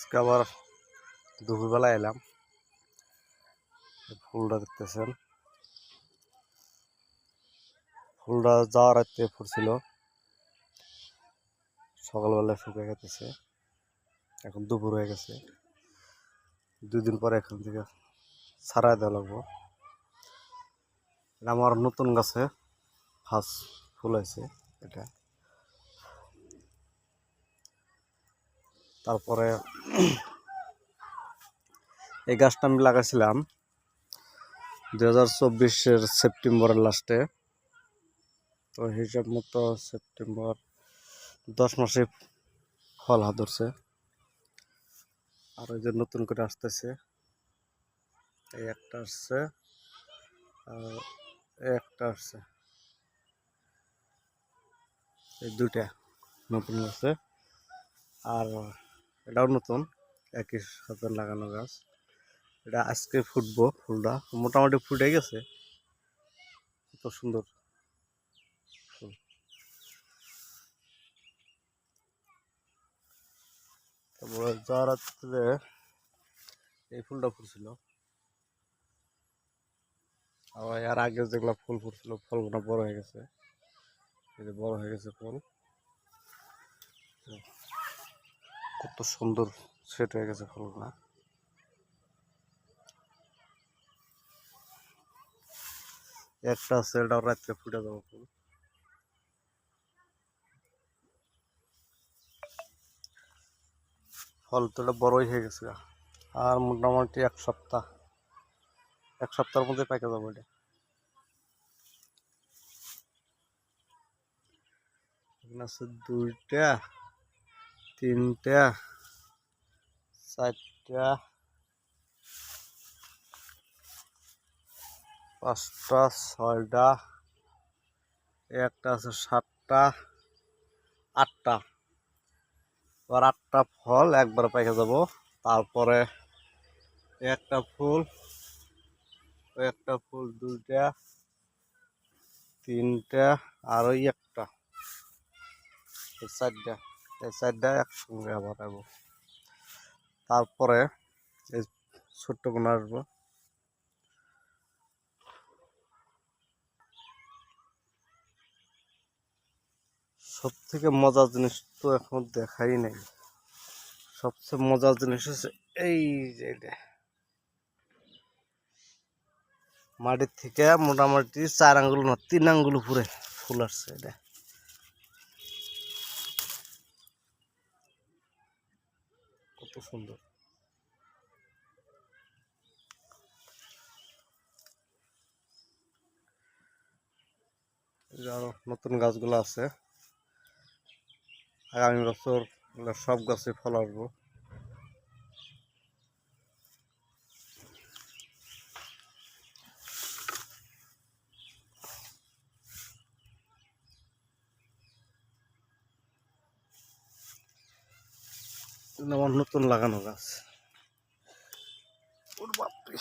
আজকে আবার দুপুরবেলা এলাম। ফুলটা দেখতেছেন, ফুলটা যাওয়ার রাত্রে ফুটছিল, সকালবেলা শুকিয়ে গেছে। এখন দুপুর হয়ে গেছে, 2 দিন পরে এখান থেকে ছাড়াই দেওয়া লাগবো। আমার নতুন গাছে ফার্স্ট ফুল হয়েছে এটা। তারপরে এই গাছটা আমি লাগাইছিলাম 2024-এর সেপ্টেম্বরের লাস্টে। তো হিসাব মতো সেপ্টেম্বর 10 মাসে ফল হাত ধরছে। আর ওই যে নতুন করে আসতেছে, এই একটা আসছে আর এই একটা আসছে, এই দুইটা নতুন আছে। আর এটাও নতুন, একই সাথে লাগানো গাছ। এটা আজকে ফুটবো, ফুলটা মোটামুটি ফুটে গেছে। কত সুন্দর ফুল। তারপরে যাওয়ার রাত্রে এই ফুলটা ফুটছিল। আবার এর আগে যেগুলো ফুল ফুটছিল ফলগুলো বড় হয়ে গেছে, এই যে বড় হয়ে গেছে ফুল। কত সুন্দর সেট হয়ে গেছে ফুলগুলা। একটা আছে, এটাও রাত্রে ফুটে যাবো ফুল। ফল তো এটা বড়ই হয়ে গেছে, আর মোটামুটি এক সপ্তাহের মধ্যে পেকে যাবো এটা। এখানে আছে 2টা, 3টা, 4টা, 5টা, 6টা, একটা আছে 7টা, 8টা। আর 8টা ফল একবার পেকে যাব। তারপরে একটা ফুল, একটা ফুল, 2টা, 3টা, আর ওই একটা, 4টা। এই 4টা একসঙ্গে আবার আসবো। তারপরে এই ছোট্ট কোনো আসবো। সব থেকে মজার জিনিস তো এখন দেখাই নাই। সবচেয়ে মজার জিনিস হচ্ছে এই যে এটা, মাটির থেকে মোটামুটি 4 আঙ্গুল না 3 আঙ্গুল উপরে ফুল আসছে। এটা কত সুন্দর। আরো নতুন গাছগুলো আছে, আগামী বছর সব গাছে ফল আসবো। আমার নতুন লাগানো গাছ। ওর বাপরে,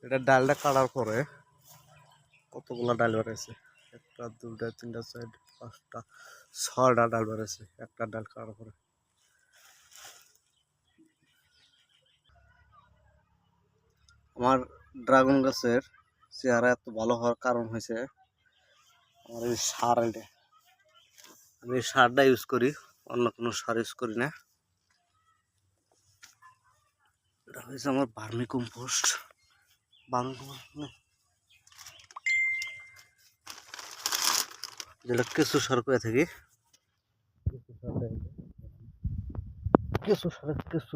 এটা ডালটা কাটার পরে কতগুলো ডাল বেড়েছে, 1টা 2টা 3টা 4টা 5টা 6টা ডাল বেড়েছে একটা ডাল কাটার পরে। আমার ড্রাগন গাছের চেহারা এত ভালো হওয়ার কারণ হয়েছে আমার এই সার। এটা আমি এই সারটা ইউজ করি, অন্য কোনো সার ইউজ করি না। এটা হয়েছে আমার ভার্মি কম্পোস্ট, যেটা কেঁচু সার করে থাকি। কেঁচু সারের কেঁচু